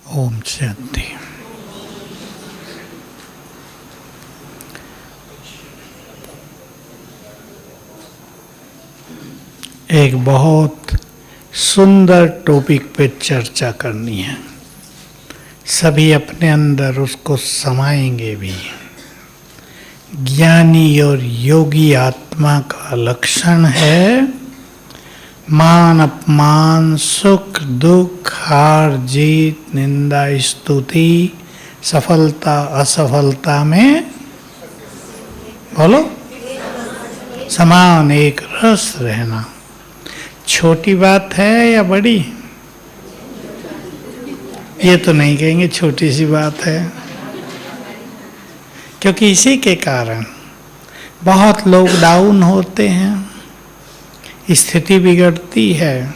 ओम शांति। एक बहुत सुंदर टॉपिक पे चर्चा करनी है। सभी अपने अंदर उसको समाएंगे भी। ज्ञानी और योगी आत्मा का लक्षण है मान अपमान, सुख दुख, हार जीत, निंदा स्तुति, सफलता असफलता में बोलो समान एक रस रहना। छोटी बात है या बड़ी? ये तो नहीं कहेंगे छोटी सी बात है, क्योंकि इसी के कारण बहुत लोग डाउन होते हैं, स्थिति बिगड़ती है,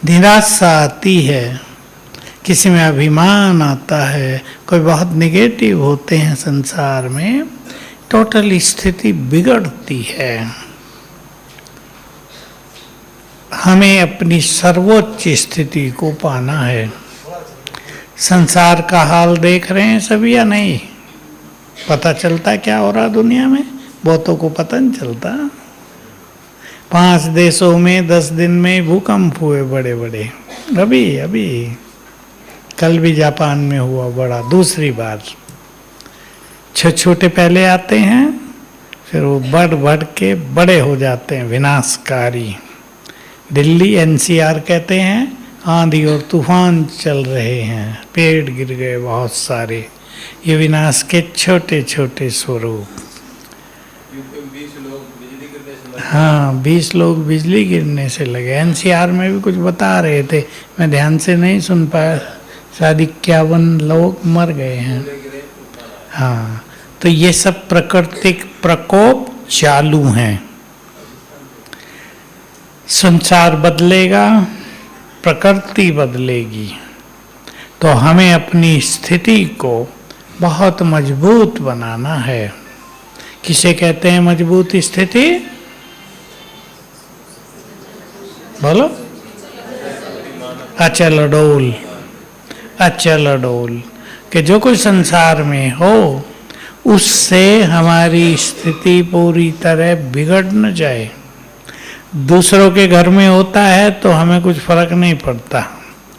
निराशा आती है, किसी में अभिमान आता है, कोई बहुत नेगेटिव होते हैं संसार में, टोटल स्थिति बिगड़ती है। हमें अपनी सर्वोच्च स्थिति को पाना है। संसार का हाल देख रहे हैं सभी या नहीं? पता चलता क्या हो रहा दुनिया में? बहुतों को पता नहीं चलता। 5 देशों में 10 दिन में भूकंप हुए बड़े बड़े। अभी कल भी जापान में हुआ बड़ा, दूसरी बार। छोटे पहले आते हैं, फिर वो बढ़ के बड़े हो जाते हैं, विनाशकारी। दिल्ली एनसीआर कहते हैं आंधी और तूफान चल रहे हैं, पेड़ गिर गए बहुत सारे। ये विनाश के छोटे छोटे स्वरूप। हाँ, 20 लोग बिजली गिरने से लगे। एनसीआर में भी कुछ बता रहे थे, मैं ध्यान से नहीं सुन पाया। शायद 51 लोग मर गए हैं। हाँ, तो ये सब प्राकृतिक प्रकोप चालू हैं। संसार बदलेगा, प्रकृति बदलेगी, तो हमें अपनी स्थिति को बहुत मजबूत बनाना है। किसे कहते हैं मजबूत स्थिति? बोलो। अचल अडोल। अचल अडोल कि जो कुछ संसार में हो उससे हमारी स्थिति पूरी तरह बिगड़ न जाए। दूसरों के घर में होता है तो हमें कुछ फर्क नहीं पड़ता,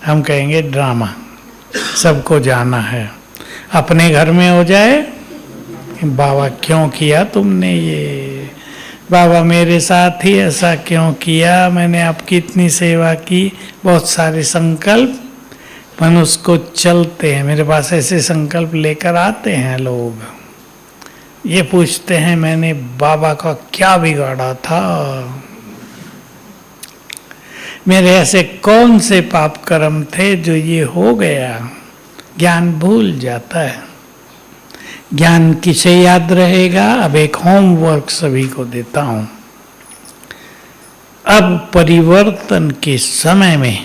हम कहेंगे ड्रामा, सबको जाना है। अपने घर में हो जाए, बाबा क्यों किया तुमने ये, बाबा मेरे साथ ही ऐसा क्यों किया, मैंने आपकी इतनी सेवा की, बहुत सारे संकल्प मनुष्य को चलते हैं। मेरे पास ऐसे संकल्प लेकर आते हैं लोग, ये पूछते हैं मैंने बाबा का क्या बिगाड़ा था, मेरे ऐसे कौन से पाप कर्म थे जो ये हो गया। ज्ञान भूल जाता है। ज्ञान किसे याद रहेगा? अब एक होमवर्क सभी को देता हूं। अब परिवर्तन के समय में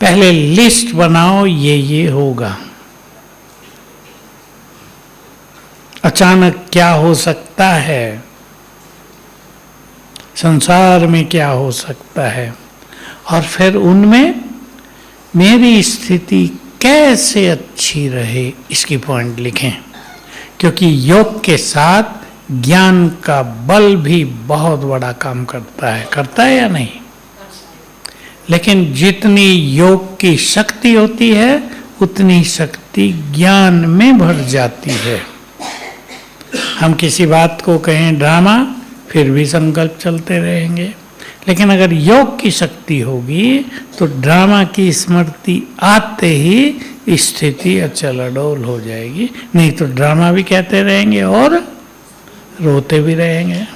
पहले लिस्ट बनाओ, ये होगा। अचानक क्या हो सकता है, संसार में क्या हो सकता है, और फिर उनमें मेरी स्थिति कैसे अच्छी रहे, इसकी पॉइंट लिखें। क्योंकि योग के साथ ज्ञान का बल भी बहुत बड़ा काम करता है या नहीं? लेकिन जितनी योग की शक्ति होती है उतनी शक्ति ज्ञान में भर जाती है। हम किसी बात को कहें ड्रामा, फिर भी संकल्प चलते रहेंगे। लेकिन अगर योग की शक्ति होगी तो ड्रामा की स्मृति आते ही स्थिति अचल अडोल हो जाएगी। नहीं तो ड्रामा भी कहते रहेंगे और रोते भी रहेंगे।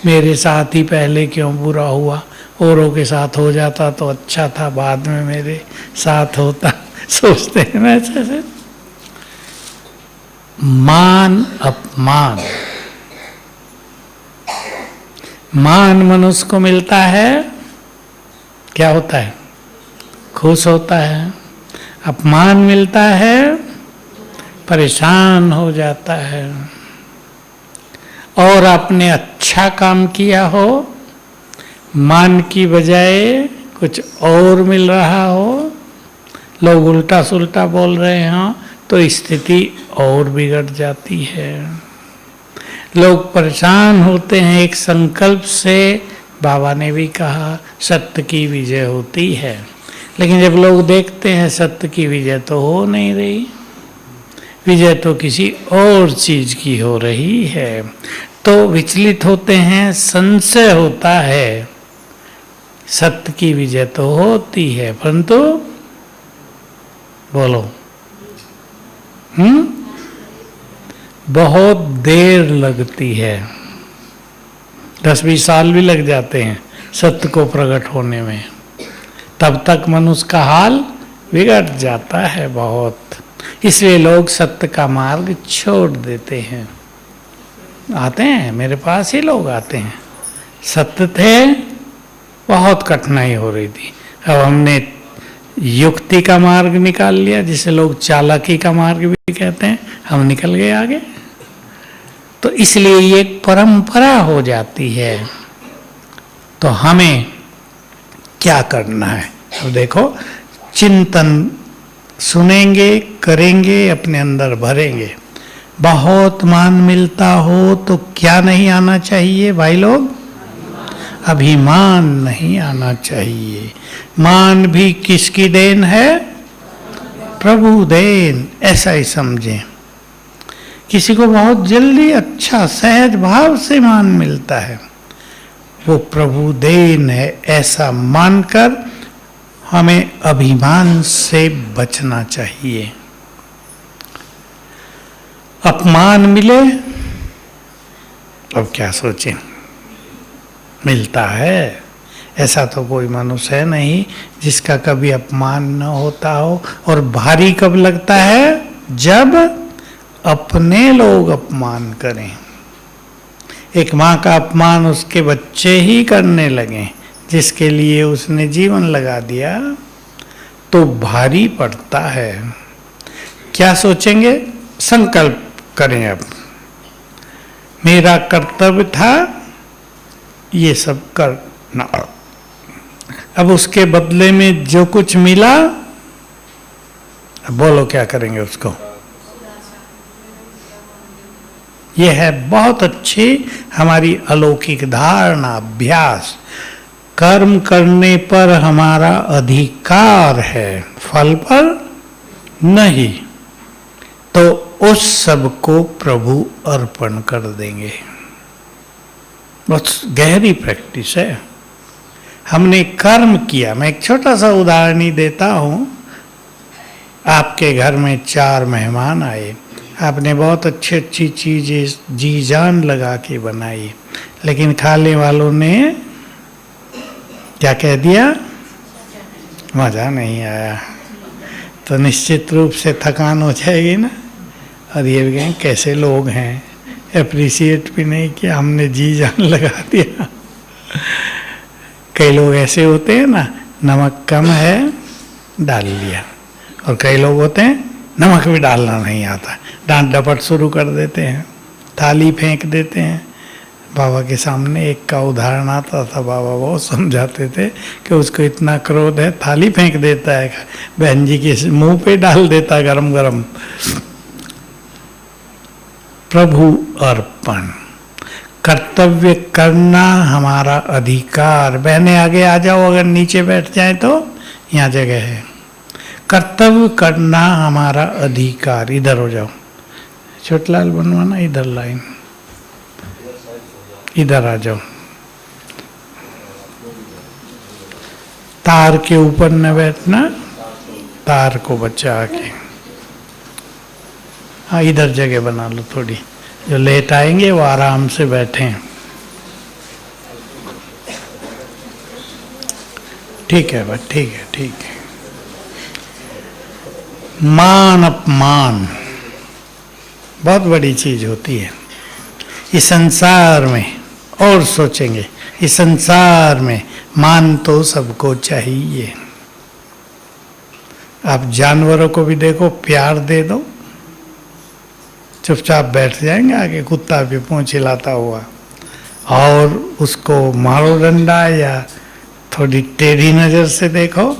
मेरे साथ ही पहले क्यों बुरा हुआ, औरों के साथ हो जाता तो अच्छा था, बाद में मेरे साथ होता, सोचते हैं ना ऐसे। मान अपमान, मान मनुष्य को मिलता है, क्या होता है? खुश होता है। अपमान मिलता है, परेशान हो जाता है। और आपने अच्छा काम किया हो, मान की बजाय कुछ और मिल रहा हो, लोग उल्टा सुल्टा बोल रहे हों तो स्थिति और बिगड़ जाती है। लोग परेशान होते हैं एक संकल्प से। बाबा ने भी कहा सत्य की विजय होती है, लेकिन जब लोग देखते हैं सत्य की विजय तो हो नहीं रही, विजय तो किसी और चीज की हो रही है, तो विचलित होते हैं, संशय होता है। सत्य की विजय तो होती है परंतु बोलो बहुत देर लगती है, 10-20 साल भी लग जाते हैं सत्य को प्रकट होने में। तब तक मनुष्य का हाल बिगड़ जाता है बहुत। इसलिए लोग सत्य का मार्ग छोड़ देते हैं। आते हैं मेरे पास ही लोग आते हैं, सत्य थे, बहुत कठिनाई हो रही थी, अब हमने युक्ति का मार्ग निकाल लिया, जिसे लोग चालाकी का मार्ग भी कहते हैं, हम निकल गए आगे। तो इसलिए ये एक परंपरा हो जाती है। तो हमें क्या करना है? अब देखो, चिंतन सुनेंगे, करेंगे, अपने अंदर भरेंगे। बहुत मान मिलता हो तो क्या नहीं आना चाहिए भाई लोग? अभिमान नहीं आना चाहिए। मान भी किसकी देन है? प्रभु देन, ऐसा ही समझें। किसी को बहुत जल्दी अच्छा सहज भाव से मान मिलता है, वो प्रभु देन है, ऐसा मानकर हमें अभिमान से बचना चाहिए। अपमान मिले अब क्या सोचें, मिलता है। ऐसा तो कोई मनुष्य है नहीं जिसका कभी अपमान न होता हो। और भारी कब लगता है? जब अपने लोग अपमान करें। एक माँ का अपमान उसके बच्चे ही करने लगे जिसके लिए उसने जीवन लगा दिया, तो भारी पड़ता है। क्या सोचेंगे? संकल्प करें, अब मेरा कर्तव्य था ये सब करना, अब उसके बदले में जो कुछ मिला, अब बोलो क्या करेंगे उसको? यह है बहुत अच्छी हमारी अलौकिक धारणा, अभ्यास। कर्म करने पर हमारा अधिकार है, फल पर नहीं। तो उस सब को प्रभु अर्पण कर देंगे। बहुत गहरी प्रैक्टिस है। हमने कर्म किया। मैं एक छोटा सा उदाहरण ही देता हूँ। आपके घर में 4 मेहमान आए, आपने बहुत अच्छी अच्छी चीजें जी जान लगा के बनाई, लेकिन खाने वालों ने क्या कह दिया? मज़ा नहीं आया। तो निश्चित रूप से थकान हो जाएगी ना। और ये भी कहें कैसे लोग हैं, अप्रिशिएट भी नहीं किया, हमने जी जान लगा दिया। कई लोग ऐसे होते हैं ना, नमक कम है डाल लिया, और कई लोग होते हैं नमक भी डालना नहीं आता, डांट डपट शुरू कर देते हैं, थाली फेंक देते हैं। बाबा के सामने एक का उदाहरण आता था, बाबा बहुत समझाते थे कि उसको इतना क्रोध है, थाली फेंक देता है, बहन जी के मुंह पे डाल देता है गरम गरम। प्रभु अर्पण, कर्तव्य करना हमारा अधिकार। बहने आगे आ जाओ, अगर नीचे बैठ जाए तो यहाँ जगह है। कर्तव्य करना हमारा अधिकार। इधर हो जाओ, छोटलाल बनवाना, इधर लाइन, इधर आ जाओ। तार के ऊपर न बैठना, तार को बचा के। हाँ, इधर जगह बना लो थोड़ी, जो लेट आएंगे वो आराम से बैठें। ठीक है बस, ठीक है, ठीक है। मान अपमान बहुत बड़ी चीज होती है इस संसार में। और सोचेंगे, इस संसार में मान तो सबको चाहिए। आप जानवरों को भी देखो, प्यार दे दो, चुपचाप बैठ जाएंगे आगे, कुत्ता भी पूंछ हिलाता हुआ। और उसको मारो डंडा या थोड़ी टेढ़ी नज़र से देखो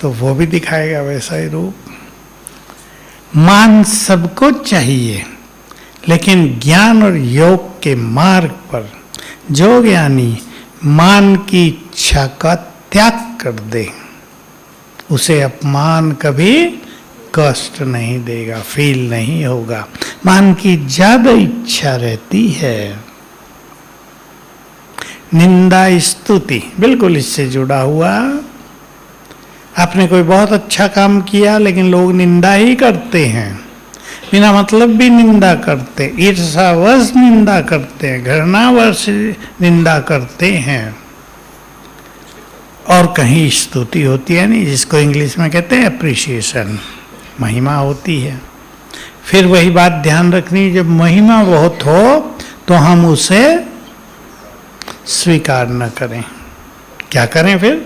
तो वो भी दिखाएगा वैसा ही रूप। मान सबको चाहिए, लेकिन ज्ञान और योग के मार्ग पर जो ज्ञानी मान की इच्छा का त्याग कर दे, उसे अपमान कभी कष्ट नहीं देगा, फील नहीं होगा। मान की ज्यादा इच्छा रहती है। निंदा स्तुति बिल्कुल इससे जुड़ा हुआ। आपने कोई बहुत अच्छा काम किया, लेकिन लोग निंदा ही करते हैं, बिना मतलब भी निंदा करते, ईर्ष्यावश निंदा करते हैं, घृणावश निंदा करते हैं। और कहीं स्तुति होती है नहीं, जिसको इंग्लिश में कहते हैं अप्रिसिएशन, महिमा होती है। फिर वही बात ध्यान रखनी, जब महिमा बहुत हो तो हम उसे स्वीकार न करें। क्या करें फिर?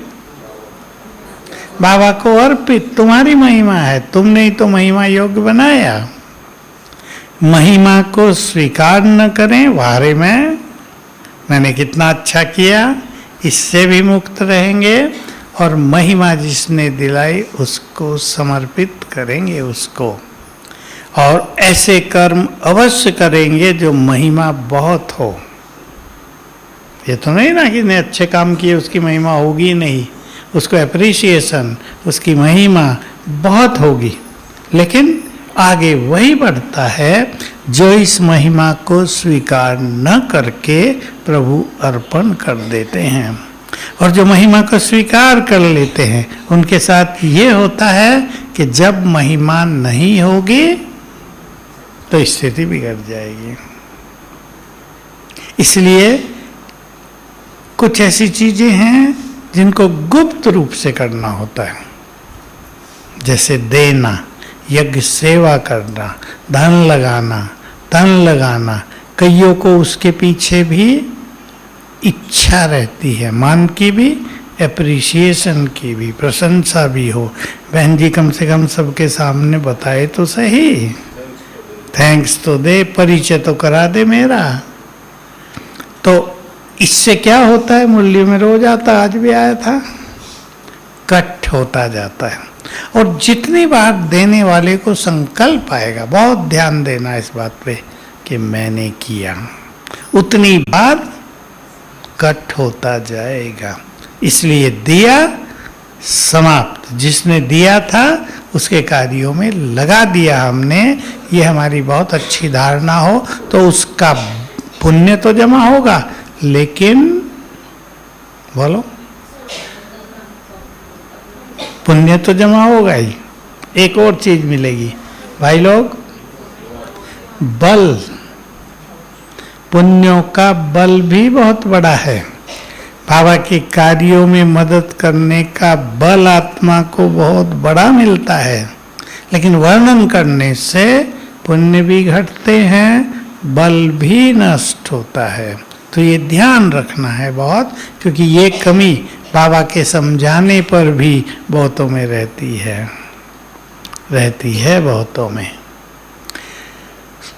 बाबा को अर्पित, तुम्हारी महिमा है, तुमने ही तो महिमा योग्य बनाया। महिमा को स्वीकार न करें, वारे में मैंने कितना अच्छा किया, इससे भी मुक्त रहेंगे। और महिमा जिसने दिलाई उसको समर्पित करेंगे उसको। और ऐसे कर्म अवश्य करेंगे जो महिमा बहुत हो। ये तो नहीं ना कि ने अच्छे काम किए उसकी महिमा होगी नहीं, उसको एप्रिसिएशन, उसकी महिमा बहुत होगी। लेकिन आगे वही बढ़ता है जो इस महिमा को स्वीकार न करके प्रभु अर्पण कर देते हैं। और जो महिमा को स्वीकार कर लेते हैं, उनके साथ ये होता है कि जब महिमा नहीं होगी तो स्थिति बिगड़ जाएगी। इसलिए कुछ ऐसी चीजें हैं जिनको गुप्त रूप से करना होता है, जैसे देना, यज्ञ सेवा करना, धन लगाना, तन लगाना। कईयों को उसके पीछे भी इच्छा रहती है, मान की भी, एप्रिसिएशन की भी, प्रशंसा भी हो। बहन जी कम से कम सबके सामने बताए तो सही, थैंक्स तो दे, परिचय तो करा दे मेरा। तो इससे क्या होता है? मुरली में रोज आता, आज भी आया था, कट होता जाता है। और जितनी बार देने वाले को संकल्प आएगा, बहुत ध्यान देना इस बात पे कि मैंने किया, उतनी बार कट होता जाएगा। इसलिए दिया समाप्त, जिसने दिया था उसके कार्यों में लगा दिया हमने, ये हमारी बहुत अच्छी धारणा हो तो उसका पुण्य तो जमा होगा, लेकिन बोलो पुण्य तो जमा होगा ही। एक और चीज मिलेगी भाई लोग, बल, पुण्यों का बल भी बहुत बड़ा है। बाबा के कार्यों में मदद करने का बल आत्मा को बहुत बड़ा मिलता है, लेकिन वर्णन करने से पुण्य भी घटते हैं, बल भी नष्ट होता है। तो ये ध्यान रखना है बहुत, क्योंकि ये कमी बाबा के समझाने पर भी बहुतों में रहती है बहुतों में।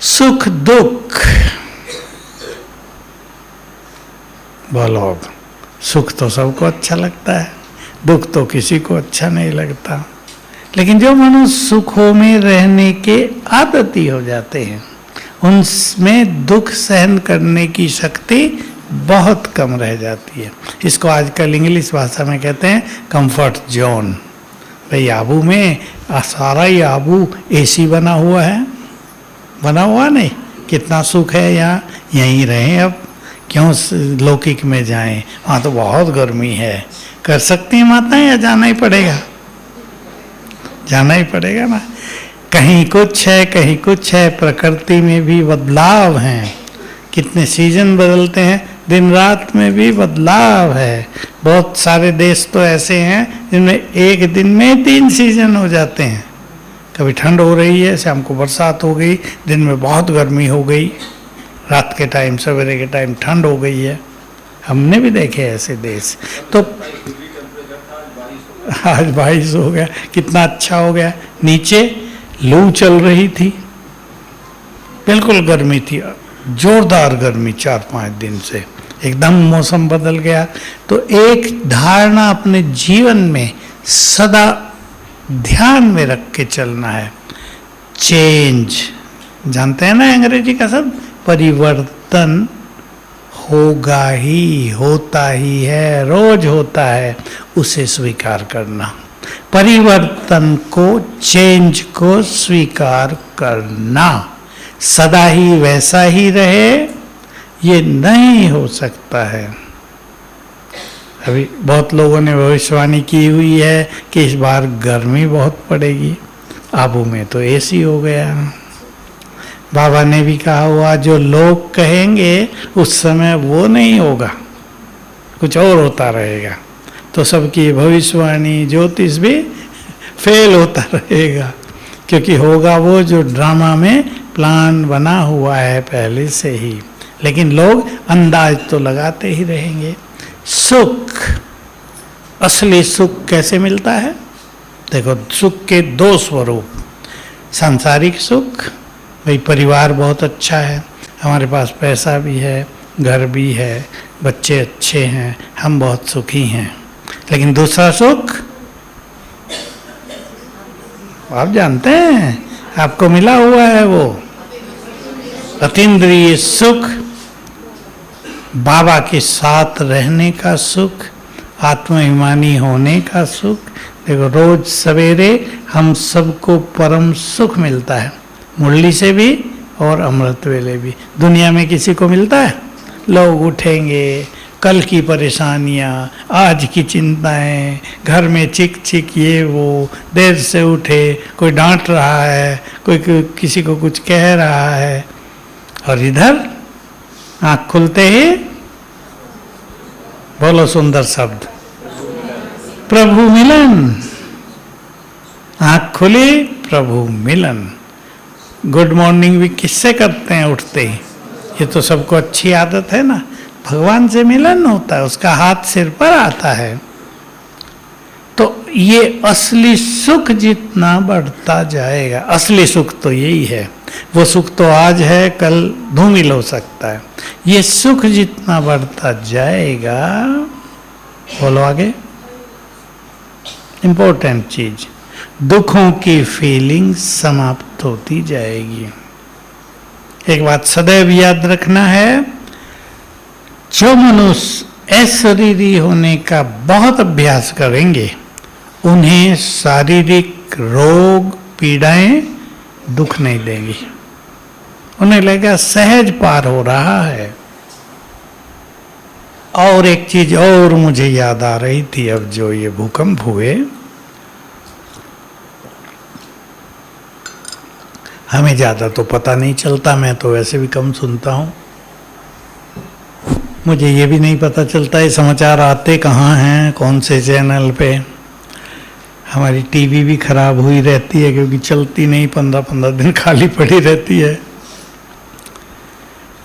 सुख दुख, बोलो, सुख तो सबको अच्छा लगता है, दुख तो किसी को अच्छा नहीं लगता। लेकिन जो मनुष्य सुखों में रहने के आदती हो जाते हैं, उनमें दुख सहन करने की शक्ति बहुत कम रह जाती है। इसको आजकल इंग्लिश भाषा में कहते हैं कंफर्ट जोन। भाई आबू में सारा ही आबू एसी बना हुआ है, बना हुआ नहीं, कितना सुख है यहाँ, यहीं रहें, अब क्यों लौकिक में जाएं, वहाँ तो बहुत गर्मी है। कर सकती हैं माताएं या जाना ही पड़ेगा? जाना ही पड़ेगा ना। कहीं कुछ है कहीं कुछ है, प्रकृति में भी बदलाव हैं, कितने सीजन बदलते हैं, दिन रात में भी बदलाव है। बहुत सारे देश तो ऐसे हैं जिनमें एक दिन में 3 सीजन हो जाते हैं। कभी ठंड हो रही है, शाम को बरसात हो गई, दिन में बहुत गर्मी हो गई, रात के टाइम सवेरे के टाइम ठंड हो गई है। हमने भी देखे ऐसे देश। तो आज 22 हो गया, कितना अच्छा हो गया। नीचे लू चल रही थी, बिल्कुल गर्मी थी, जोरदार गर्मी 4-5 दिन से, एकदम मौसम बदल गया। तो एक धारणा अपने जीवन में सदा ध्यान में रख के चलना है। चेंज, जानते हैं ना अंग्रेजी का शब्द, परिवर्तन होगा ही, होता ही है, रोज होता है, उसे स्वीकार करना। परिवर्तन को, चेंज को स्वीकार करना। सदा ही वैसा ही रहे ये नहीं हो सकता है। अभी बहुत लोगों ने भविष्यवाणी की हुई है कि इस बार गर्मी बहुत पड़ेगी, आबू में तो एसी हो गया। बाबा ने भी कहा हुआ जो लोग कहेंगे उस समय वो नहीं होगा, कुछ और होता रहेगा। तो सबकी भविष्यवाणी, ज्योतिष भी फेल होता रहेगा, क्योंकि होगा वो जो ड्रामा में प्लान बना हुआ है पहले से ही। लेकिन लोग अंदाज तो लगाते ही रहेंगे। सुख, असली सुख कैसे मिलता है? देखो, सुख के दो स्वरूप। सांसारिक सुख, भाई परिवार बहुत अच्छा है, हमारे पास पैसा भी है, घर भी है, बच्चे अच्छे हैं, हम बहुत सुखी हैं। लेकिन दूसरा सुख आप जानते हैं, आपको मिला हुआ है वो अतीन्द्रिय सुख, बाबा के साथ रहने का सुख, आत्माभिमानी होने का सुख। देखो, रोज सवेरे हम सबको परम सुख मिलता है, मुरली से भी और अमृत वेले भी। दुनिया में किसी को मिलता है? लोग उठेंगे, कल की परेशानियाँ, आज की चिंताएं, घर में चिक चिक ये वो, देर से उठे, कोई डांट रहा है, कोई किसी को कुछ कह रहा है, और इधर आँख खुलते ही बोलो सुंदर शब्द, प्रभु मिलन। आँख खुली, प्रभु मिलन। गुड मॉर्निंग भी किससे करते हैं उठते ही? ये तो सबको अच्छी आदत है ना, भगवान से मिलन होता है, उसका हाथ सिर पर आता है। तो ये असली सुख जितना बढ़ता जाएगा, असली सुख तो यही है, वो सुख तो आज है, कल धूमिल हो सकता है। ये सुख जितना बढ़ता जाएगा, बोलो आगे, इंपॉर्टेंट चीज, दुखों की फीलिंग समाप्त होती जाएगी। एक बात सदैव याद रखना है, जो मनुष्य अशरीरी होने का बहुत अभ्यास करेंगे, उन्हें शारीरिक रोग, पीड़ाएं दुख नहीं देंगी। उन्हें लगेगा सहज पार हो रहा है। और एक चीज और मुझे याद आ रही थी, अब जो ये भूकंप हुए, हमें ज़्यादा तो पता नहीं चलता, मैं तो वैसे भी कम सुनता हूँ, मुझे ये भी नहीं पता चलता ये समाचार आते कहाँ हैं, कौन से चैनल पे। हमारी टीवी भी खराब हुई रहती है क्योंकि चलती नहीं, 15-15 दिन खाली पड़ी रहती है।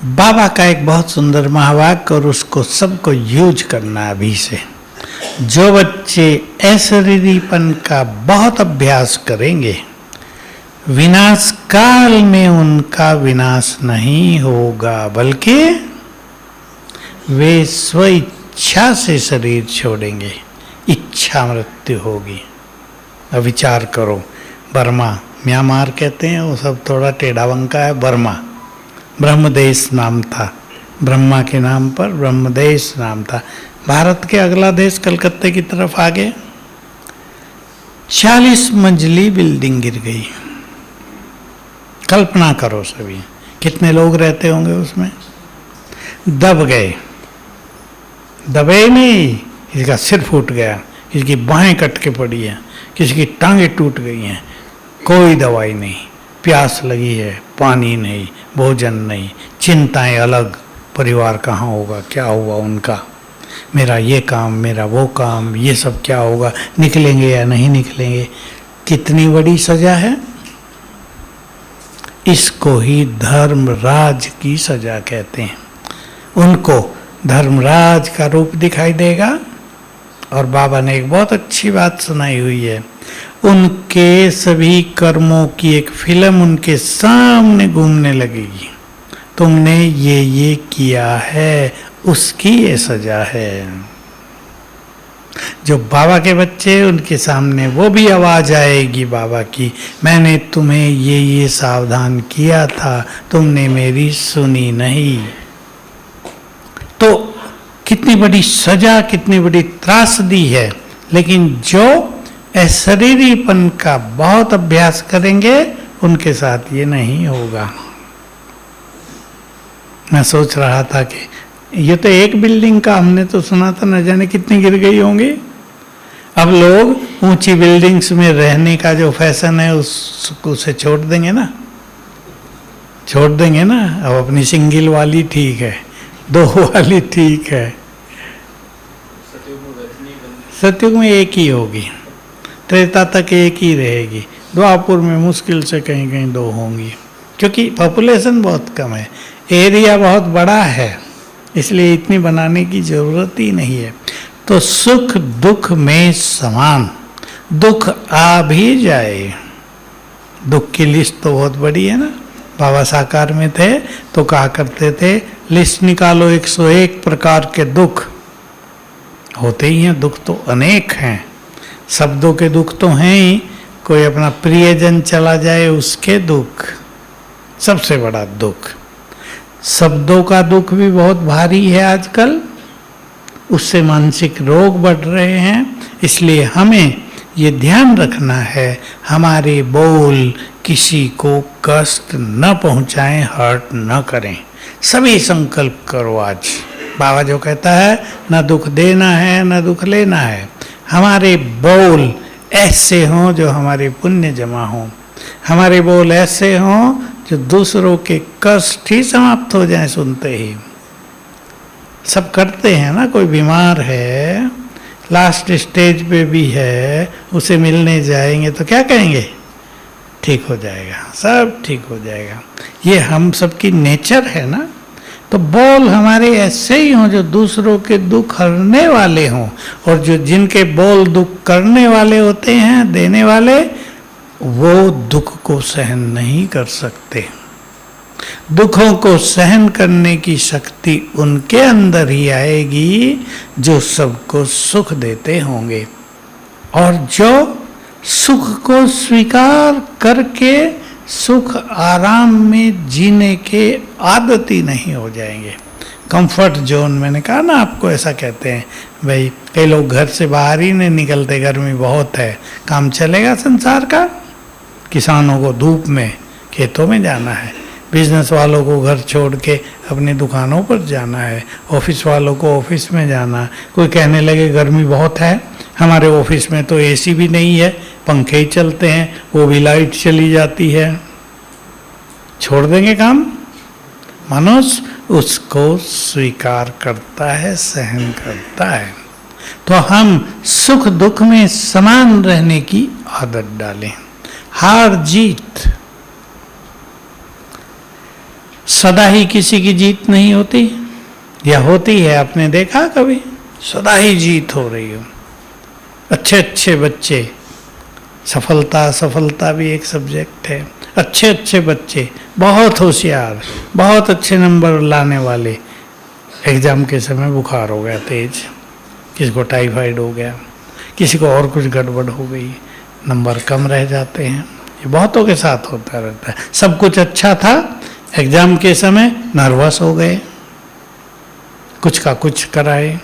बाबा का एक बहुत सुंदर महावाक्य, और उसको सबको यूज करना अभी से। जो बच्चे अशरीरीपन का बहुत अभ्यास करेंगे, विनाश काल में उनका विनाश नहीं होगा, बल्कि वे स्व इच्छा से शरीर छोड़ेंगे, इच्छा मृत्यु होगी। अब विचार करो, बर्मा, म्यांमार कहते हैं, वो सब थोड़ा टेढ़ा बंका है, बर्मा, ब्रह्मदेश नाम था, ब्रह्मा के नाम पर ब्रह्मदेश नाम था। भारत के अगला देश कलकत्ते की तरफ आगे 40 मंजिली बिल्डिंग गिर गई। कल्पना करो सभी, कितने लोग रहते होंगे उसमें। दब गए, दबे नहीं, किसी का सिर फूट गया, किसी की बाहें कट के पड़ी हैं, किसी की टांगें टूट गई हैं, कोई दवाई नहीं, प्यास लगी है, पानी नहीं, भोजन नहीं, चिंताएं अलग, परिवार कहाँ होगा, क्या हुआ उनका, मेरा ये काम, मेरा वो काम, ये सब क्या होगा, निकलेंगे या नहीं निकलेंगे। कितनी बड़ी सजा है। इसको ही धर्मराज की सजा कहते हैं। उनको धर्मराज का रूप दिखाई देगा। और बाबा ने एक बहुत अच्छी बात सुनाई हुई है, उनके सभी कर्मों की एक फिल्म उनके सामने घूमने लगेगी। तुमने ये किया है, उसकी ये सजा है। जो बाबा के बच्चे, उनके सामने वो भी आवाज आएगी बाबा की, मैंने तुम्हें ये सावधान किया था, तुमने मेरी सुनी नहीं। तो कितनी बड़ी सजा, कितनी बड़ी त्रासदी है। लेकिन जो अशरीरीपन का बहुत अभ्यास करेंगे उनके साथ ये नहीं होगा। मैं सोच रहा था कि ये तो एक बिल्डिंग का हमने तो सुना था, न जाने कितनी गिर गई होंगी। अब लोग ऊंची बिल्डिंग्स में रहने का जो फैशन है उसको से छोड़ देंगे ना, छोड़ देंगे ना। अब अपनी सिंगल वाली ठीक है, 2 वाली ठीक है। सतयुग में एक ही होगी, त्रेता तक एक ही रहेगी, द्वापर में मुश्किल से कहीं कहीं 2 होंगी, क्योंकि पॉपुलेशन बहुत कम है, एरिया बहुत बड़ा है, इसलिए इतनी बनाने की जरूरत ही नहीं है। तो सुख दुख में समान, दुख आ भी जाए। दुख की लिस्ट तो बहुत बड़ी है ना। बाबा साकार में थे तो कहा करते थे, लिस्ट निकालो 101 प्रकार के दुख। होते ही हैं, दुख तो अनेक हैं, शब्दों के दुख तो हैं ही। कोई अपना प्रियजन चला जाए उसके दुख सबसे बड़ा दुख। शब्दों का दुख भी बहुत भारी है आजकल, उससे मानसिक रोग बढ़ रहे हैं। इसलिए हमें ये ध्यान रखना है, हमारे बोल किसी को कष्ट न पहुंचाएं, हर्ट न करें। सभी संकल्प करो आज। बाबा जो कहता है, न दुख देना है न दुख लेना है। हमारे बोल ऐसे हों जो हमारे पुण्य जमा हों, हमारे बोल ऐसे हों जो दूसरों के कष्ट ही समाप्त हो जाएं सुनते ही। सब करते हैं ना, कोई बीमार है, लास्ट स्टेज पे भी है, उसे मिलने जाएंगे तो क्या कहेंगे? ठीक हो जाएगा, सब ठीक हो जाएगा। ये हम सबकी नेचर है ना। तो बोल हमारे ऐसे ही हों जो दूसरों के दुख हरने वाले हों, और जो जिनके बोल दुख करने वाले होते हैं, देने वाले, वो दुख को सहन नहीं कर सकते। दुखों को सहन करने की शक्ति उनके अंदर ही आएगी जो सबको सुख देते होंगे, और जो सुख को स्वीकार करके सुख आराम में जीने के आदती नहीं हो जाएंगे। कंफर्ट जोन, मैंने कहा ना आपको, ऐसा कहते हैं भाई, कई लोग घर से बाहर ही नहीं निकलते, गर्मी बहुत है, काम चलेगा संसार का? किसानों को धूप में खेतों में जाना है, बिजनेस वालों को घर छोड़ के अपनी दुकानों पर जाना है, ऑफिस वालों को ऑफिस में जाना। कोई कहने लगे गर्मी बहुत है, हमारे ऑफिस में तो एसी भी नहीं है, पंखे ही चलते हैं, वो भी लाइट चली जाती है, छोड़ देंगे काम? मनुष्य उसको स्वीकार करता है, सहन करता है। तो हम सुख दुख में समान रहने की आदत डालें। हार जीत सदा ही किसी की जीत नहीं होती, या होती है? आपने देखा कभी? सदा ही जीत हो रही हो। अच्छे अच्छे बच्चे, सफलता असफलता भी एक सब्जेक्ट है। अच्छे अच्छे बच्चे, बहुत होशियार, बहुत अच्छे नंबर लाने वाले, एग्जाम के समय बुखार हो गया तेज, किसी को टाइफाइड हो गया, किसी को और कुछ गड़बड़ हो गई, नंबर कम रह जाते हैं। ये बहुतों के साथ होता रहता है। सब कुछ अच्छा था, एग्जाम के समय नर्वस हो गए, कुछ का कुछ कराए,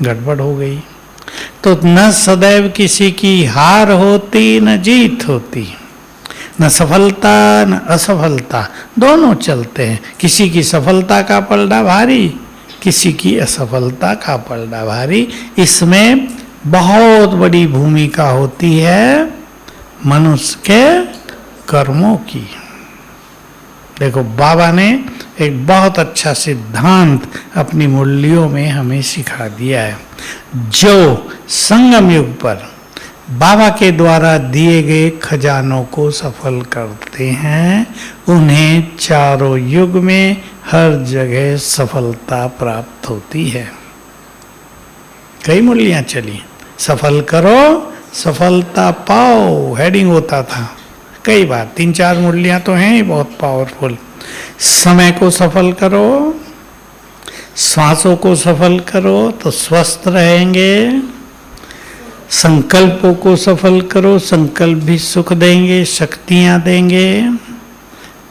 गड़बड़ हो गई। तो न सदैव किसी की हार होती न जीत होती, न सफलता न असफलता, दोनों चलते हैं। किसी की सफलता का पलड़ा भारी, किसी की असफलता का पलड़ा भारी। इसमें बहुत बड़ी भूमिका होती है मनुष्य के कर्मों की। देखो, बाबा ने एक बहुत अच्छा सिद्धांत अपनी मुरलियों में हमें सिखा दिया है। जो संगम युग पर बाबा के द्वारा दिए गए खजानों को सफल करते हैं, उन्हें चारों युग में हर जगह सफलता प्राप्त होती है। कई मुरलियां चली, सफल करो सफलता पाओ, हेडिंग होता था कई बार। 3-4 मुरलियां तो हैं बहुत पावरफुल। समय को सफल करो, सांसों को सफल करो तो स्वस्थ रहेंगे, संकल्पों को सफल करो, संकल्प भी सुख देंगे, शक्तियां देंगे।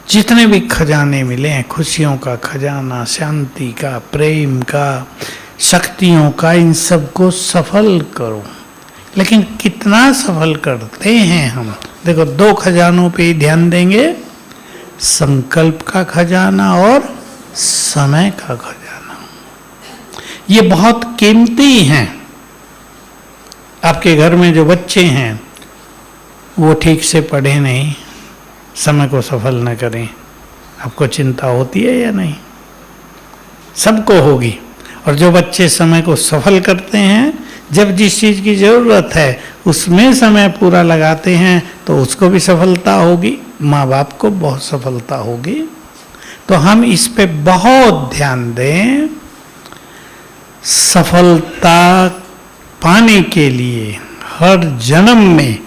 जितने भी खजाने मिले हैं, खुशियों का खजाना, शांति का, प्रेम का, शक्तियों का, इन सबको सफल करो। लेकिन कितना सफल करते हैं हम? देखो, दो खजानों पे ही ध्यान देंगे, संकल्प का खजाना और समय का खजाना। ये बहुत कीमती हैं। आपके घर में जो बच्चे हैं वो ठीक से पढ़े नहीं, समय को सफल न करें, आपको चिंता होती है या नहीं? सबको होगी। और जो बच्चे समय को सफल करते हैं, जब जिस चीज़ की ज़रूरत है उसमें समय पूरा लगाते हैं, तो उसको भी सफलता होगी, माँ बाप को बहुत सफलता होगी। तो हम इस पे बहुत ध्यान दें। सफलता पाने के लिए हर जन्म में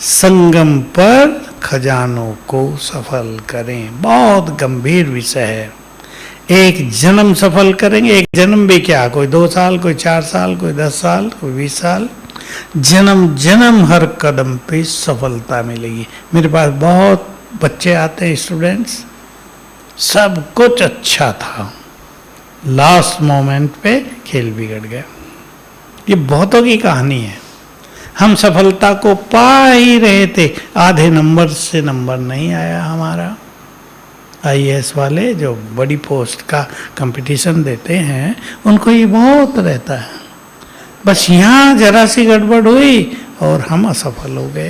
संगम पर खजानों को सफल करें। बहुत गंभीर विषय है। एक जन्म सफल करेंगे, एक जन्म भी क्या, कोई 2 साल, कोई 4 साल, कोई 10 साल, कोई 20 साल, जन्म जन्म हर कदम पे सफलता मिलेगी। मेरे पास बहुत बच्चे आते हैं, स्टूडेंट्स, सब कुछ अच्छा था, लास्ट मोमेंट पे खेल बिगड़ गया। ये बहुतों की कहानी है। हम सफलता को पा ही रहे थे, आधे नंबर से नंबर नहीं आया हमारा। आईएएस वाले जो बड़ी पोस्ट का कंपटीशन देते हैं, उनको ये बहुत रहता है, बस यहाँ जरा सी गड़बड़ हुई और हम असफल हो गए।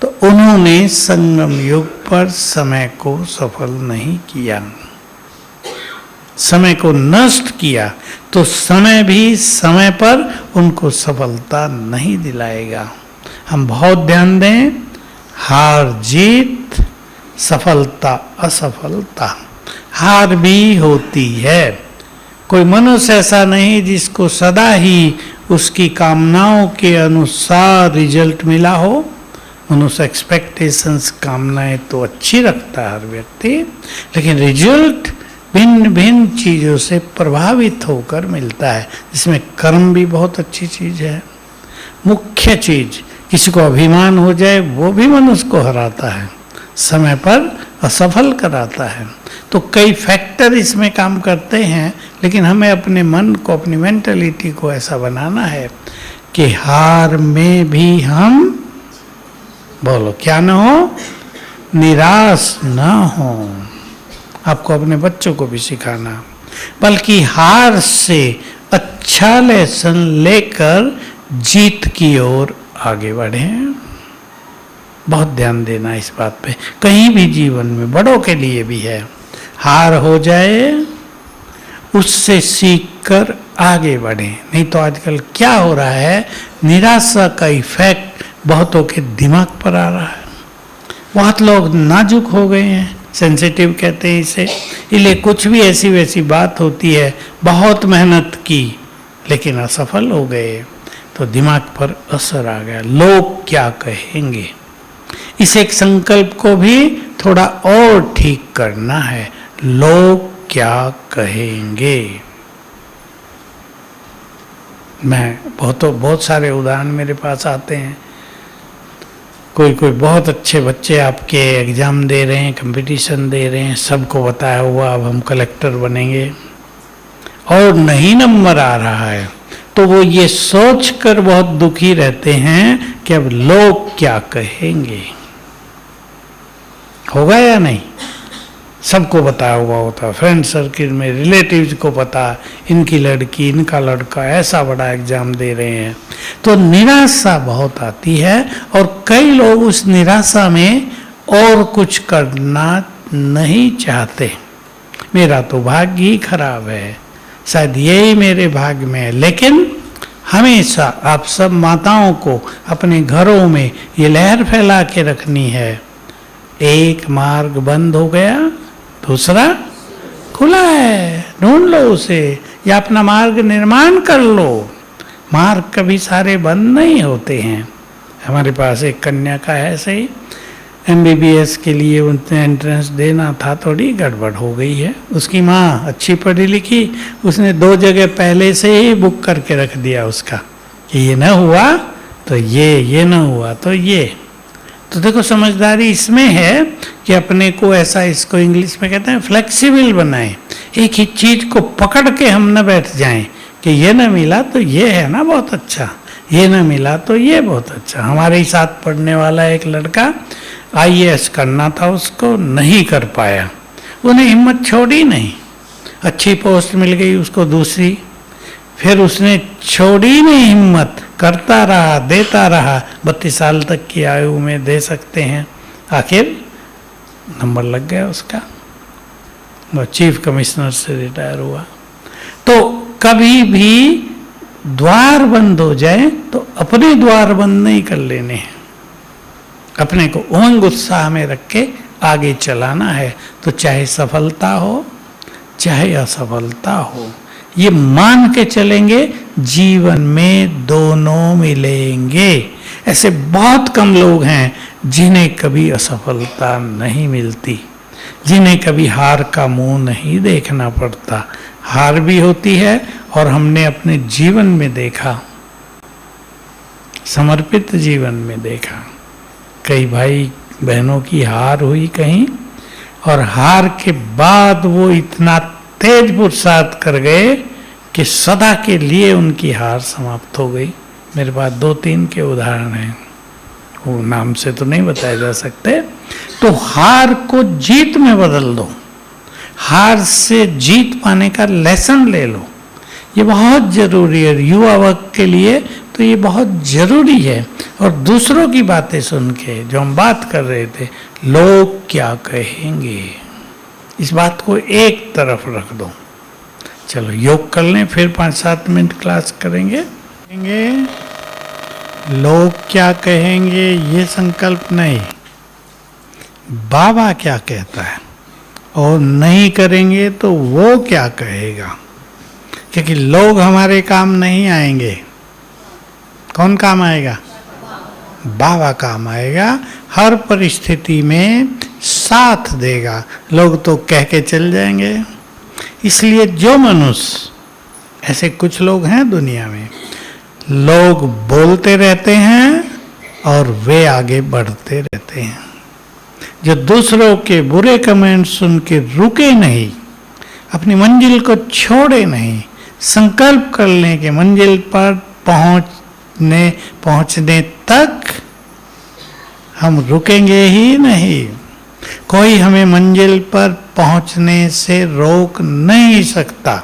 तो उन्होंने संगम युग पर समय को सफल नहीं किया, समय को नष्ट किया। तो समय भी समय पर उनको सफलता नहीं दिलाएगा। हम बहुत ध्यान दें, हार जीत, सफलता असफलता, हार भी होती है। कोई मनुष्य ऐसा नहीं जिसको सदा ही उसकी कामनाओं के अनुसार रिजल्ट मिला हो। मनुष्य एक्सपेक्टेशंस, कामनाएं तो अच्छी रखता है हर व्यक्ति, लेकिन रिजल्ट भिन्न भिन्न चीज़ों से प्रभावित होकर मिलता है, जिसमें कर्म भी बहुत अच्छी चीज़ है। मुख्य चीज़, किसी को अभिमान हो जाए वो भी मनुष्य को हराता है, समय पर असफल कराता है। तो कई फैक्टर इसमें काम करते हैं, लेकिन हमें अपने मन को, अपनी मेंटलिटी को ऐसा बनाना है कि हार में भी हम, बोलो क्या ना हो, निराश ना हो। आपको अपने बच्चों को भी सिखाना, बल्कि हार से अच्छा लेसन लेकर जीत की ओर आगे बढ़ें। बहुत ध्यान देना इस बात पे। कहीं भी जीवन में, बड़ों के लिए भी है, हार हो जाए उससे सीख कर आगे बढ़ें। नहीं तो आजकल क्या हो रहा है, निराशा का इफेक्ट बहुतों के दिमाग पर आ रहा है। बहुत लोग नाजुक हो गए हैं, सेंसिटिव कहते हैं इसे। इसलिए कुछ भी ऐसी वैसी बात होती है, बहुत मेहनत की लेकिन असफल हो गए, तो दिमाग पर असर आ गया। लोग क्या कहेंगे, इस एक संकल्प को भी थोड़ा और ठीक करना है। लोग क्या कहेंगे। मैं बहुत सारे उदाहरण मेरे पास आते हैं। कोई बहुत अच्छे बच्चे आपके एग्ज़ाम दे रहे हैं, कंपटीशन दे रहे हैं, सबको बताया हुआ अब हम कलेक्टर बनेंगे, और नहीं नंबर आ रहा है, तो वो ये सोचकर बहुत दुखी रहते हैं कि अब लोग क्या कहेंगे। होगा या नहीं? सबको बताया हुआ होता, फ्रेंड सर्किल में, रिलेटिव्स को पता, इनकी लड़की, इनका लड़का ऐसा बड़ा एग्जाम दे रहे हैं, तो निराशा बहुत आती है। और कई लोग उस निराशा में और कुछ करना नहीं चाहते। मेरा तो भाग्य ही खराब है, शायद यही मेरे भाग्य में है। लेकिन हमेशा आप सब माताओं को अपने घरों में ये लहर फैला के रखनी है, एक मार्ग बंद हो गया, दूसरा खुला है, ढूंढ लो उसे, या अपना मार्ग निर्माण कर लो। मार्ग कभी सारे बंद नहीं होते हैं। हमारे पास एक कन्या का है, ऐसे ही MBBS के लिए उनने एंट्रेंस देना था, थोड़ी गड़बड़ हो गई है। उसकी माँ अच्छी पढ़ी लिखी, उसने 2 जगह पहले से ही बुक करके रख दिया उसका कि ये न हुआ तो ये ना हुआ तो ये। तो देखो समझदारी इसमें है कि अपने को ऐसा, इसको इंग्लिश में कहते हैं फ्लेक्सिबल बनाएं। एक ही चीज को पकड़ के हम न बैठ जाएं कि ये ना मिला तो ये है ना बहुत अच्छा, ये ना मिला तो ये बहुत अच्छा। हमारे ही साथ पढ़ने वाला एक लड़का IAS करना था, उसको नहीं कर पाया, उन्हें हिम्मत छोड़ी नहीं। अच्छी पोस्ट मिल गई उसको दूसरी, फिर उसने छोड़ी नहीं हिम्मत, करता रहा, देता रहा। 32 साल तक की आयु में दे सकते हैं। आखिर नंबर लग गया उसका, वो चीफ कमिश्नर से रिटायर हुआ। तो कभी भी द्वार बंद हो जाए तो अपने द्वार बंद नहीं कर लेने हैं, अपने को उमंग उत्साह में रख के आगे चलाना है। तो चाहे सफलता हो चाहे असफलता हो, ये मान के चलेंगे जीवन में दोनों मिलेंगे। ऐसे बहुत कम लोग हैं जिन्हें कभी असफलता नहीं मिलती, जिन्हें कभी हार का मुंह नहीं देखना पड़ता। हार भी होती है और हमने अपने जीवन में देखा, समर्पित जीवन में देखा, कई भाई बहनों की हार हुई कहीं, और हार के बाद वो इतना तेज पुरुषार्थ कर गए कि सदा के लिए उनकी हार समाप्त हो गई। मेरे पास 2-3 के उदाहरण हैं, वो नाम से तो नहीं बताए जा सकते। तो हार को जीत में बदल दो, हार से जीत पाने का लेसन ले लो। ये बहुत जरूरी है युवा वर्ग के लिए, तो ये बहुत जरूरी है। और दूसरों की बातें सुन के जो हम बात कर रहे थे, लोग क्या कहेंगे, इस बात को एक तरफ रख दो। चलो योग कर लें, फिर 5-7 मिनट क्लास करेंगे। लोग क्या कहेंगे ये संकल्प नहीं, बाबा क्या कहता है, और नहीं करेंगे तो वो क्या कहेगा। क्योंकि लोग हमारे काम नहीं आएंगे, कौन काम आएगा? बाबा काम आएगा, हर परिस्थिति में साथ देगा। लोग तो कह के चल जाएंगे। इसलिए जो मनुष्य, ऐसे कुछ लोग हैं दुनिया में, लोग बोलते रहते हैं और वे आगे बढ़ते रहते हैं। जो दूसरों के बुरे कमेंट सुन के रुके नहीं, अपनी मंजिल को छोड़े नहीं, संकल्प कर लें कि मंजिल पर पहुंचने तक हम रुकेंगे ही नहीं। कोई हमें मंजिल पर पहुंचने से रोक नहीं सकता।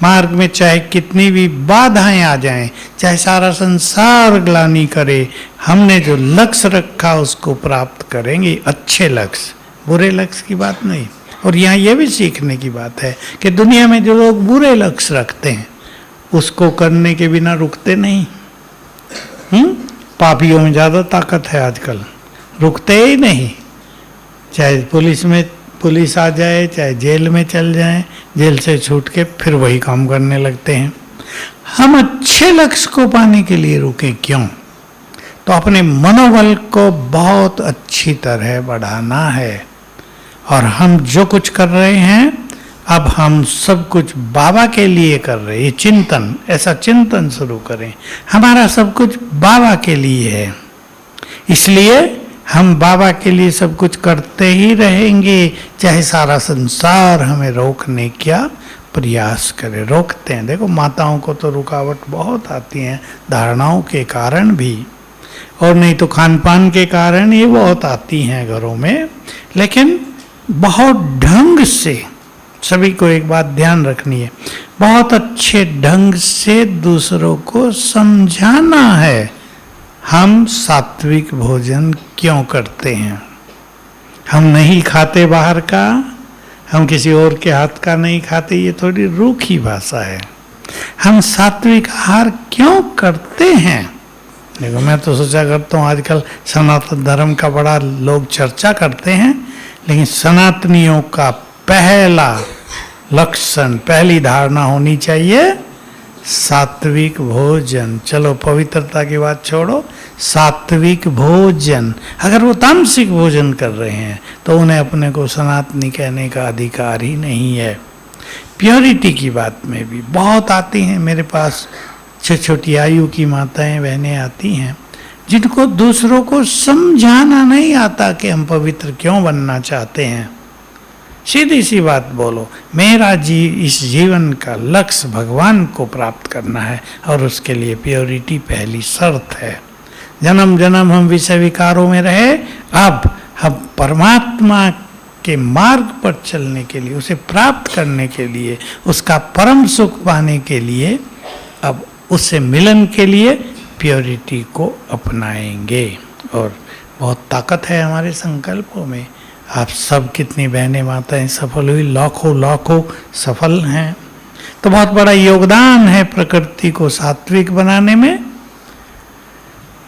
मार्ग में चाहे कितनी भी बाधाएं आ जाएं, चाहे सारा संसार ग्लानि करे, हमने जो लक्ष्य रखा उसको प्राप्त करेंगे। अच्छे लक्ष्य, बुरे लक्ष्य की बात नहीं। और यहाँ ये भी सीखने की बात है कि दुनिया में जो लोग बुरे लक्ष्य रखते हैं उसको करने के बिना रुकते नहीं। पापियों में ज़्यादा ताकत है आजकल, रुकते ही नहीं। चाहे पुलिस आ जाए, चाहे जेल में चल जाए, जेल से छूट के फिर वही काम करने लगते हैं। हम अच्छे लक्ष्य को पाने के लिए रुके क्यों? तो अपने मनोबल को बहुत अच्छी तरह बढ़ाना है। और हम जो कुछ कर रहे हैं, अब हम सब कुछ बाबा के लिए कर रहे हैं। ये चिंतन, ऐसा चिंतन शुरू करें, हमारा सब कुछ बाबा के लिए है, इसलिए हम बाबा के लिए सब कुछ करते ही रहेंगे, चाहे सारा संसार हमें रोकने का प्रयास करे। रोकते हैं, देखो माताओं को तो रुकावट बहुत आती है, धारणाओं के कारण भी, और नहीं तो खान पान के कारण ये बहुत आती हैं घरों में। लेकिन बहुत ढंग से, सभी को एक बात ध्यान रखनी है, बहुत अच्छे ढंग से दूसरों को समझाना है। हम सात्विक भोजन क्यों करते हैं? हम नहीं खाते बाहर का, हम किसी और के हाथ का नहीं खाते, ये थोड़ी रूखी भाषा है। हम सात्विक आहार क्यों करते हैं? देखो मैं तो सोचा करता हूँ आजकल सनातन धर्म का बड़ा लोग चर्चा करते हैं, लेकिन सनातनियों का पहला लक्षण, पहली धारणा होनी चाहिए सात्विक भोजन। चलो पवित्रता की बात छोड़ो, सात्विक भोजन। अगर वो तामसिक भोजन कर रहे हैं तो उन्हें अपने को सनातनी कहने का अधिकार ही नहीं है। प्योरिटी की बात में भी बहुत आती हैं मेरे पास, छोटी छोटी आयु की माताएं बहनें आती हैं, जिनको दूसरों को समझाना नहीं आता कि हम पवित्र क्यों बनना चाहते हैं। सीधी सी बात बोलो, मेरा इस जीवन का लक्ष्य भगवान को प्राप्त करना है और उसके लिए प्योरिटी पहली शर्त है। जन्म जन्म हम विषय विकारों में रहे, अब हम परमात्मा के मार्ग पर चलने के लिए, उसे प्राप्त करने के लिए, उसका परम सुख पाने के लिए, अब उससे मिलन के लिए प्योरिटी को अपनाएंगे। और बहुत ताकत है हमारे संकल्पों में। आप सब कितनी बहनें माताएं सफल हुई, लाखों लाखों सफल हैं। तो बहुत बड़ा योगदान है प्रकृति को सात्विक बनाने में,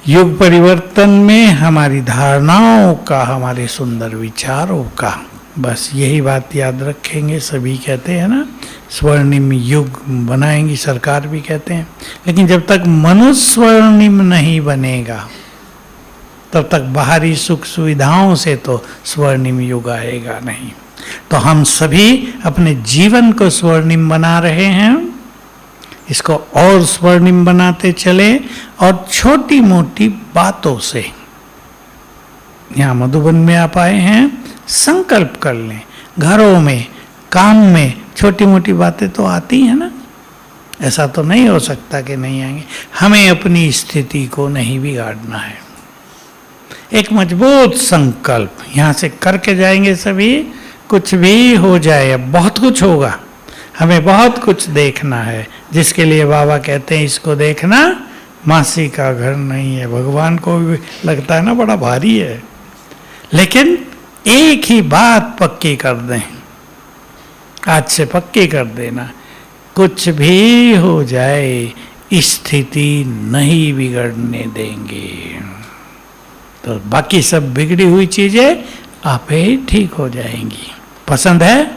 युग परिवर्तन में, हमारी धारणाओं का, हमारे सुंदर विचारों का। बस यही बात याद रखेंगे। सभी कहते हैं ना स्वर्णिम युग बनाएंगी, सरकार भी कहते हैं, लेकिन जब तक मनुष्य स्वर्णिम नहीं बनेगा तब तक बाहरी सुख सुविधाओं से तो स्वर्णिम युग आएगा नहीं। तो हम सभी अपने जीवन को स्वर्णिम बना रहे हैं, इसको और स्वर्णिम बनाते चले और छोटी मोटी बातों से, यहाँ मधुबन में आप आए हैं, संकल्प कर लें। घरों में, काम में छोटी मोटी बातें तो आती हैं ना, ऐसा तो नहीं हो सकता कि नहीं आएंगे। हमें अपनी स्थिति को नहीं बिगाड़ना है। एक मजबूत संकल्प यहाँ से करके जाएंगे सभी, कुछ भी हो जाए, अब बहुत कुछ होगा, हमें बहुत कुछ देखना है, जिसके लिए बाबा कहते हैं इसको देखना मासी का घर नहीं है। भगवान को भी लगता है ना बड़ा भारी है, लेकिन एक ही बात पक्की कर दें, आज से पक्की कर देना, कुछ भी हो जाए स्थिति नहीं बिगड़ने देंगे। तो बाकी सब बिगड़ी हुई चीजें आप ही ठीक हो जाएंगी। पसंद है?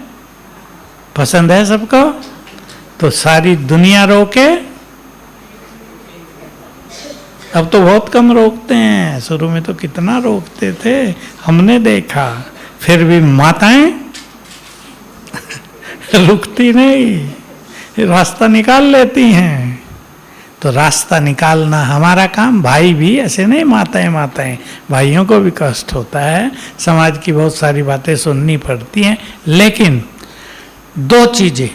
पसंद है सबको? तो सारी दुनिया रोके, अब तो बहुत कम रोकते हैं, शुरू में तो कितना रोकते थे, हमने देखा। फिर भी माताएं रुकती नहीं, रास्ता निकाल लेती हैं। तो रास्ता निकालना हमारा काम। भाई भी ऐसे नहीं माताएं, भाइयों को भी कष्ट होता है, समाज की बहुत सारी बातें सुननी पड़ती हैं, लेकिन दो चीजें,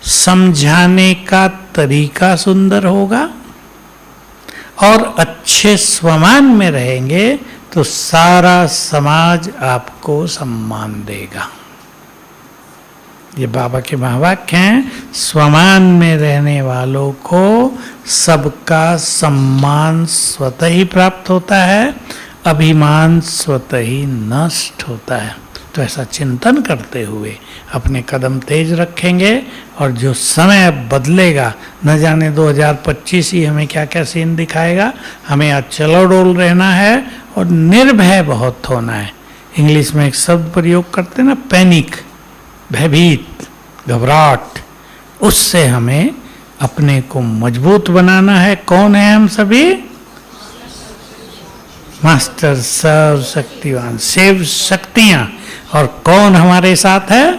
समझाने का तरीका सुंदर होगा और अच्छे स्वमान में रहेंगे तो सारा समाज आपको सम्मान देगा। ये बाबा के महावाक्य हैं, स्वमान में रहने वालों को सबका सम्मान स्वतः ही प्राप्त होता है, अभिमान स्वतः ही नष्ट होता है। तो ऐसा चिंतन करते हुए अपने कदम तेज रखेंगे और जो समय अब बदलेगा, न जाने 2025 ही हमें क्या क्या सीन दिखाएगा। हमें आज चलो डोल रहना है और निर्भय बहुत होना है। इंग्लिश में एक शब्द प्रयोग करते हैं ना, पैनिक, भयभीत, घबराहट, उससे हमें अपने को मजबूत बनाना है। कौन है हम सभी? मास्टर, सर्व शक्तिवान, शिव शक्तियां। और कौन हमारे साथ है?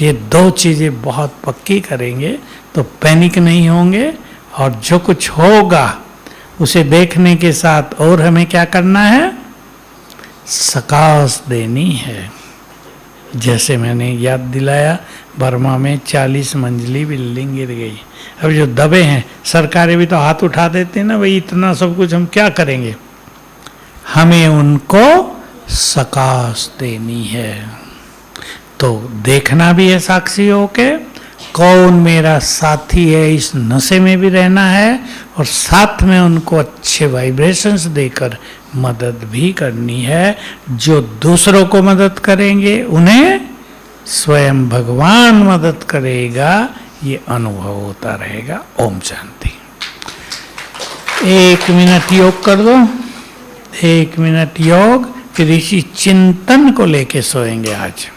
ये दो चीजें बहुत पक्की करेंगे तो पैनिक नहीं होंगे, और जो कुछ होगा उसे देखने के साथ और हमें क्या करना है? सकाश देनी है। जैसे मैंने याद दिलाया, बर्मा में 40 मंजिली बिल्डिंग गिर गई। अब जो दबे हैं, सरकारें भी तो हाथ उठा देते हैं ना, भाई इतना सब कुछ हम क्या करेंगे। हमें उनको सकाश देनी है। तो देखना भी है साक्षी होके, कौन मेरा साथी है, इस नशे में भी रहना है और साथ में उनको अच्छे वाइब्रेशंस देकर मदद भी करनी है। जो दूसरों को मदद करेंगे उन्हें स्वयं भगवान मदद करेगा, ये अनुभव होता रहेगा। ओम शांति। 1 मिनट योग कर दो, 1 मिनट योग, फिर इसी चिंतन को लेके सोएंगे आज।